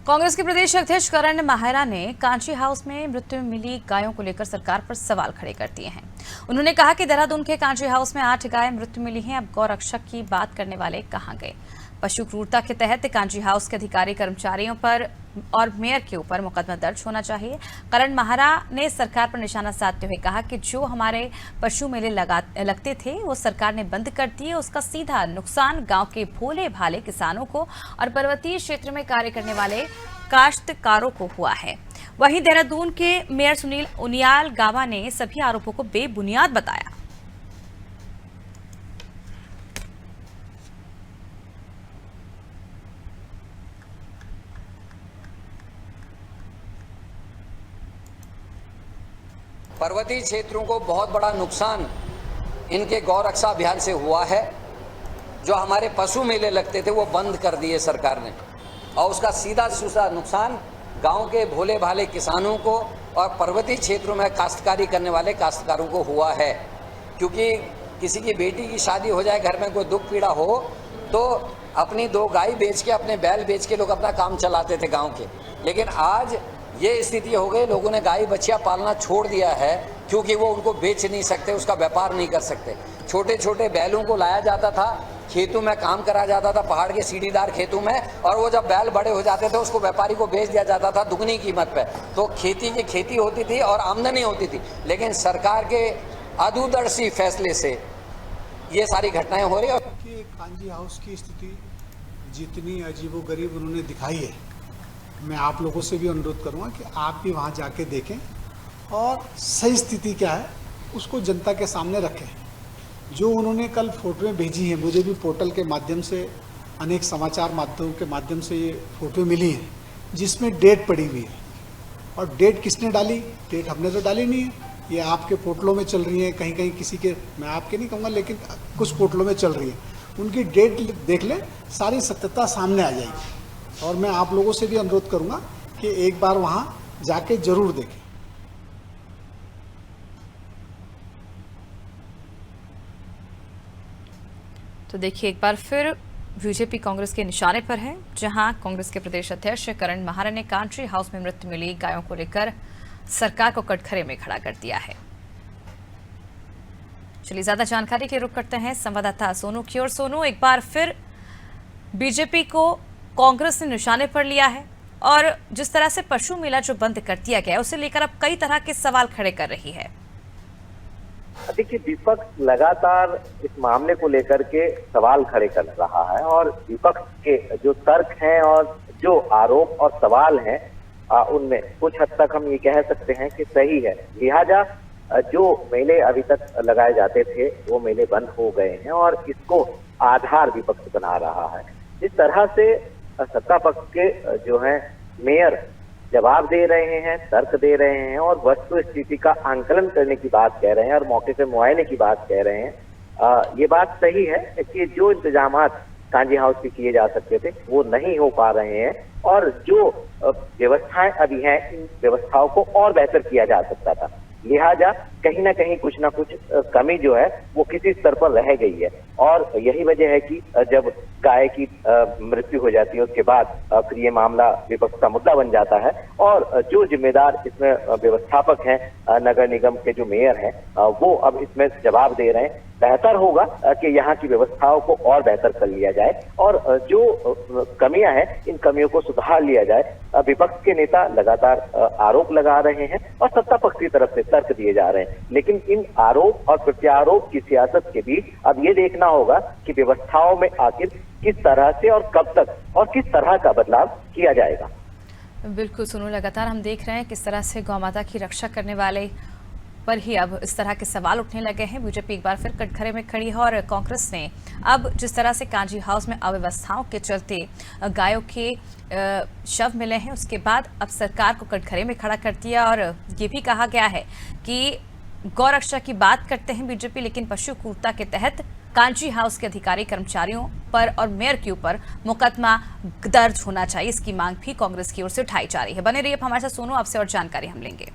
कांग्रेस के प्रदेश अध्यक्ष करण माहेरा ने कांची हाउस में मृत्यु में मिली गायों को लेकर सरकार पर सवाल खड़े कर दिए हैं। उन्होंने कहा कि देहरादून के कांची हाउस में 8 गायें मृत्यु मिली हैं। अब गौरक्षक की बात करने वाले कहां गए? पशु क्रूरता के तहत कांची हाउस के अधिकारी कर्मचारियों पर और मेयर के ऊपर मुकदमा दर्ज होना चाहिए। करण माहेरा ने सरकार पर निशाना साधते हुए कहा कि जो हमारे पशु मेले लगते थे वो सरकार ने बंद कर दिए। उसका सीधा नुकसान गांव के भोले भाले किसानों को और पर्वतीय क्षेत्र में कार्य करने वाले काश्तकारों को हुआ है। वहीं देहरादून के मेयर सुनील उनियाल गावा ने सभी आरोपों को बेबुनियाद बताया। पर्वतीय क्षेत्रों को बहुत बड़ा नुकसान इनके गौरक्षा अभियान से हुआ है। जो हमारे पशु मेले लगते थे वो बंद कर दिए सरकार ने, और उसका सीधा सूधा नुकसान गांव के भोले भाले किसानों को और पर्वतीय क्षेत्रों में काश्तकारी करने वाले काश्तकारों को हुआ है। क्योंकि किसी की बेटी की शादी हो जाए, घर में कोई दुख पीड़ा हो, तो अपनी 2 गाय बेच के, अपने बैल बेच के लोग अपना काम चलाते थे गाँव के। लेकिन आज ये स्थिति हो गई, लोगों ने गाय बछिया पालना छोड़ दिया है क्योंकि वो उनको बेच नहीं सकते, उसका व्यापार नहीं कर सकते। छोटे छोटे बैलों को लाया जाता था, खेतों में काम करा जाता था, पहाड़ के सीढ़ीदार खेतों में, और वो जब बैल बड़े हो जाते थे उसको व्यापारी को बेच दिया जाता था दुगनी कीमत पे। तो खेती की खेती होती थी और आमदनी होती थी। लेकिन सरकार के अदूरदर्शी फैसले से ये सारी घटनाएं हो रही है। कांची हाउस की स्थिति जितनी अजीबोगरीब उन्होंने दिखाई है, मैं आप लोगों से भी अनुरोध करूंगा कि आप भी वहां जाके देखें और सही स्थिति क्या है उसको जनता के सामने रखें। जो उन्होंने कल फोटोएं भेजी हैं, मुझे भी पोर्टल के माध्यम से, अनेक समाचार माध्यमों के माध्यम से ये फोटो मिली है, जिसमें डेट पड़ी हुई है। और डेट किसने डाली? डेट हमने तो डाली नहीं है, ये आपके पोर्टलों में चल रही है, कहीं कहीं किसी के, मैं आपके नहीं कहूँगा, लेकिन कुछ पोर्टलों में चल रही है। उनकी डेट देख लें, सारी सत्यता सामने आ जाएगी। और मैं आप लोगों से भी अनुरोध करूंगा कि एक बार वहां जाके जरूर देखें। तो देखिए, एक बार फिर बीजेपी कांग्रेस के निशाने पर है, जहां कांग्रेस के प्रदेश अध्यक्ष करण माहेरा ने कांची हाउस में मृत्यु मिली गायों को लेकर सरकार को कटघरे में खड़ा कर दिया है। चलिए, ज्यादा जानकारी के रुख करते हैं संवाददाता सोनू की ओर। सोनू, एक बार फिर बीजेपी को कांग्रेस ने निशाने पर लिया है, और जिस तरह से पशु मेला जो बंद कर दिया गया है उसे लेकर अब कई तरह के सवाल खड़े कर रही है। देखिए, विपक्ष लगातार इस मामले को लेकर के सवाल खड़े कर रहा है, और विपक्ष के जो तर्क हैं और जो आरोप और सवाल हैं उनमें कुछ हद तक हम ये कह सकते हैं कि सही है। लिहाजा जो मेले अभी तक लगाए जाते थे वो मेले बंद हो गए हैं, और इसको आधार विपक्ष बना रहा है। जिस तरह से सत्ता पक्ष के जो है मेयर जवाब दे रहे हैं, तर्क दे रहे हैं, और वस्तु स्थिति का आंकलन करने की बात कह रहे हैं, और मौके से मुआयने की बात कह रहे हैं, ये बात सही है कि जो इंतजामात कांची हाउस पे किए जा सकते थे वो नहीं हो पा रहे हैं, और जो व्यवस्थाएं अभी हैं इन व्यवस्थाओं को और बेहतर किया जा सकता था। लिहाजा कहीं ना कहीं कुछ ना कुछ कमी जो है वो किसी स्तर पर रह गई है, और यही वजह है कि जब गाय की मृत्यु हो जाती है उसके बाद फिर ये मामला विपक्ष का मुद्दा बन जाता है, और जो जिम्मेदार इसमें व्यवस्थापक हैं, नगर निगम के जो मेयर हैं, वो अब इसमें जवाब दे रहे हैं। बेहतर होगा कि यहाँ की व्यवस्थाओं को और बेहतर कर लिया जाए, और जो कमियां हैं इन कमियों को सुधार लिया जाए। विपक्ष के नेता लगातार आरोप लगा रहे हैं और सत्ता पक्ष की तरफ से तर्क दिए जा रहे हैं, लेकिन इन आरोप और प्रत्यारोप की सियासत के बीच अब ये देखना होगा कि व्यवस्थाओं में आखिर किस तरह से और कब तक और किस तरह का बदलाव किया जाएगा। बिल्कुल सुनो, लगातार हम देख रहे हैं किस तरह से गौ माता की रक्षा करने वाले पर ही अब इस तरह के सवाल उठने लगे हैं। बीजेपी एक बार फिर कटघरे में खड़ी है, और कांग्रेस ने अब जिस तरह से कांची हाउस में अव्यवस्थाओं के चलते गायों के शव मिले हैं, उसके बाद अब सरकार को कटघरे में खड़ा कर दिया। और ये भी कहा गया है कि गौरक्षा की बात करते हैं बीजेपी, लेकिन पशु क्रूरता के तहत कांची हाउस के अधिकारी कर्मचारियों पर और मेयर के ऊपर मुकदमा दर्ज होना चाहिए। इसकी मांग भी कांग्रेस की ओर से उठाई जा रही है। बने रहिए हमारे साथ सोनू, आपसे और जानकारी हम लेंगे।